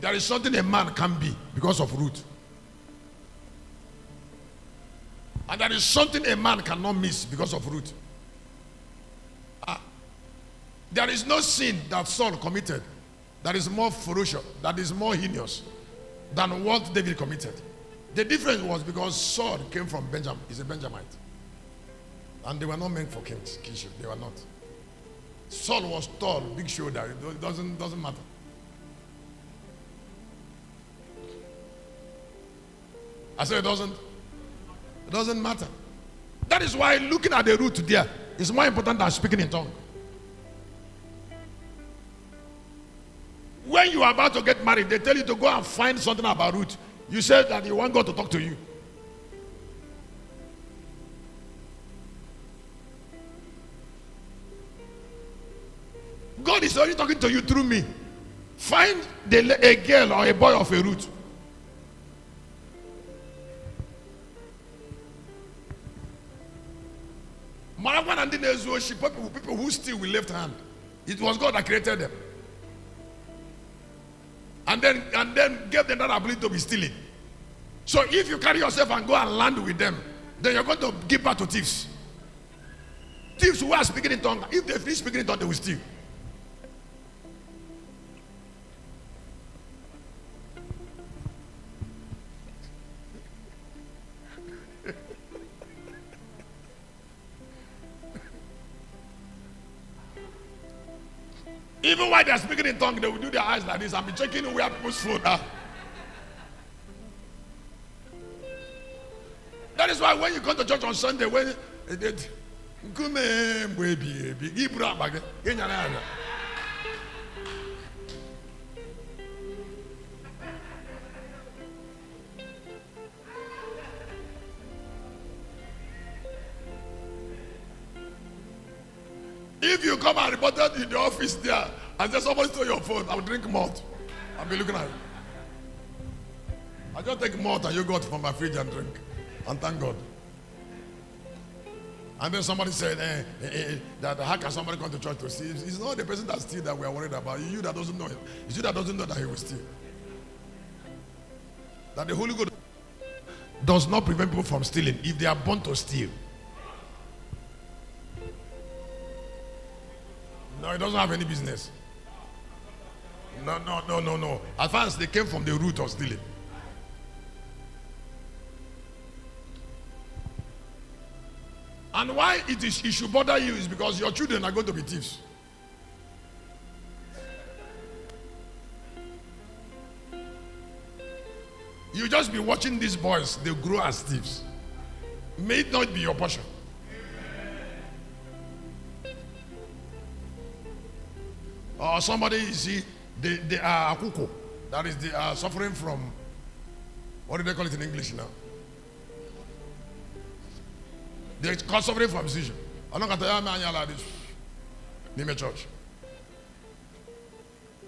There is something a man can be because of root. And there is something a man cannot miss because of root. There is no sin that Saul committed that is more ferocious, that is more heinous than what David committed. The difference was because Saul came from Benjamin. He's a Benjamite. And they were not meant for kingship. They were not. Saul was tall, big shoulder. It doesn't matter. I said it doesn't matter. That is why looking at the root there is more important than speaking in tongue. When you are about to get married, they tell you to go and find something about root. You said that you want God to talk to you. God is already talking to you through me. Find a girl or a boy of a root. People who steal with left hand. It was God that created them. And then gave them that ability to be stealing. So if you carry yourself and go and land with them, then you're going to give birth to thieves. Thieves who are speaking in tongue, if they finish speaking in tongue, they will steal. Even while they're speaking in tongue, they will do their eyes like this and be checking where people's phone are. That is why when you come to church on Sunday, when if you come and report that in the office there and say somebody stole your phone, I'll drink malt. I'll be looking at it. I just take malt and yogurt from my fridge and drink. And thank God. And then somebody said, that how can somebody come to church to steal? It's not the person that steals that we are worried about. It's you that doesn't know him. It's you that doesn't know that he will steal. That the Holy Ghost does not prevent people from stealing if they are born to steal. No, it doesn't have any business. No. As far as they came from the root of stealing. And why it should bother you is because your children are going to be thieves. You just be watching these boys, they grow as thieves. May it not be your portion. Or somebody, you see, they are akuko. That is, they are suffering from, what do they call it in English now? They are suffering from seizure. I'm not going to tell you like this. Name a church.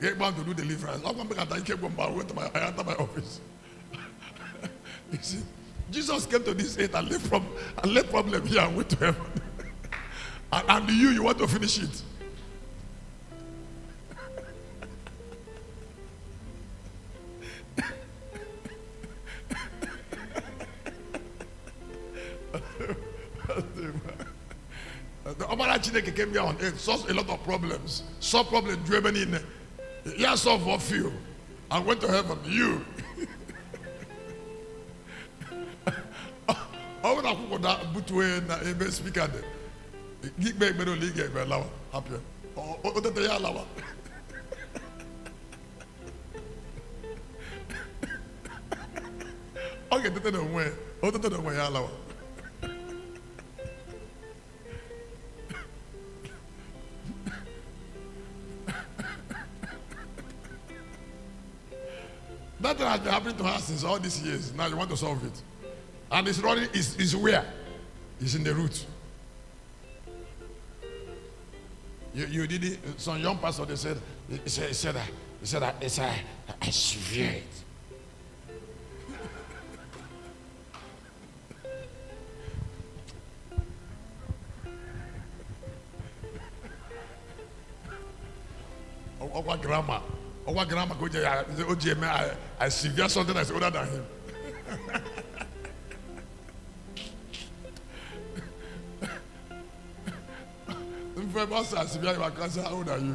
Get bound to do deliverance. I'm going to went to my office. You see, Jesus came to this earth and left problem here and went to heaven. and you want to finish it. The Omara Chineke came here on earth, solved a lot of problems. Solved problems driven in. He has solved for few and went to heaven. You. I want to put that between a speaker. Gig back, but only get very loud. Happy. Oh, the day loud. Okay, the day away. Oh, the day away, loud. That has been happening to us since all these years. Now you want to solve it. And it's running is where? It's in the root. You did it. Some young pastor, they said, I swear it. What grammar? Or what grandma could I severe something that's older than him. How old are you?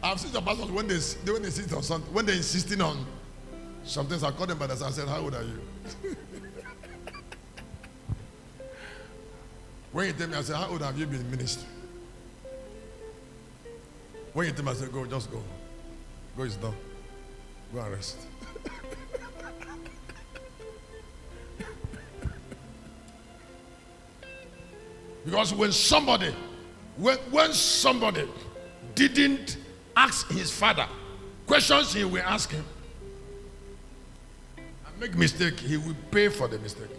I've seen the pastors when they insist on something, when they're insisting on something, I call them by the side. I said, how old are you? When you tell me, I say, how old have you been in ministry? When you tell me, I say, go, just go. Go, it's done. Go and rest. Because when somebody didn't ask his father questions, he will ask him. And make mistake, he will pay for the mistake.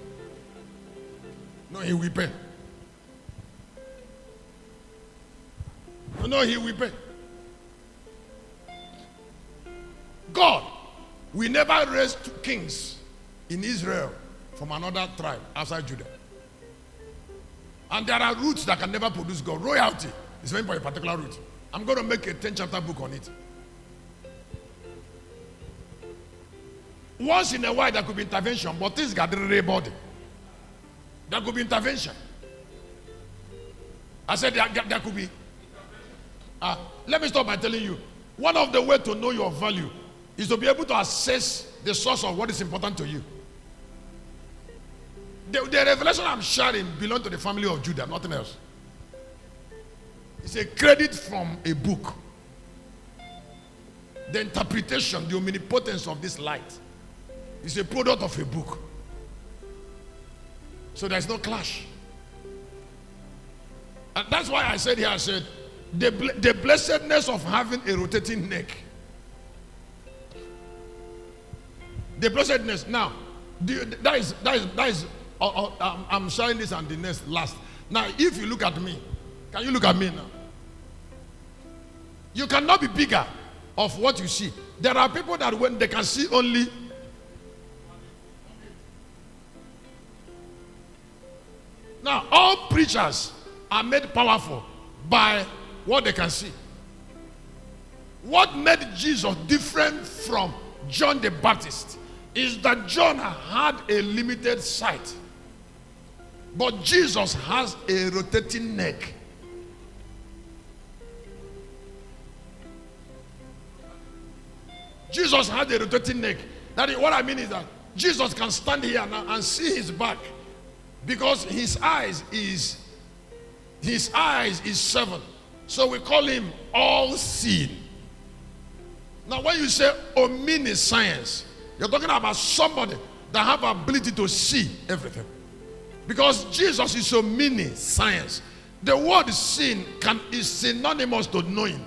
No, he will pay. No, he will pay. God will never raise kings in Israel from another tribe outside Judah. And there are roots that can never produce God. Royalty is meant for a particular root. I'm going to make a 10-chapter book on it. Once in a while, there could be intervention, but this got the body. There could be intervention. I said there could be. Let me stop by telling you, one of the ways to know your value is to be able to assess the source of what is important to you. The revelation I'm sharing belongs to the family of Judah, nothing else. It's a credit from a book. The interpretation, the omnipotence of this light is a product of a book. So there's no clash. And that's why I said here, I said, the blessedness of having a rotating neck. The blessedness. Now, that is I'm sharing this and the next last. Now, if you look at me, can you look at me now? You cannot be bigger of what you see. There are people that when they can see only. Now, all preachers are made powerful by what they can see. What made Jesus different from John the Baptist is that John had a limited sight. But Jesus has a rotating neck. Jesus had a rotating neck. That is, what I mean is that Jesus can stand here now and see his back because his eyes is 7. So we call him all-seeing. Now when you say omniscience, you're talking about somebody that have ability to see everything. Because Jesus is omniscience. The word seeing is synonymous to knowing.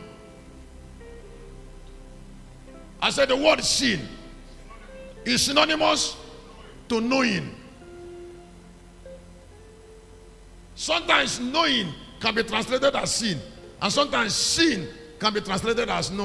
I said the word seeing is synonymous to knowing. Sometimes knowing can be translated as seeing, and sometimes seeing can be translated as knowing.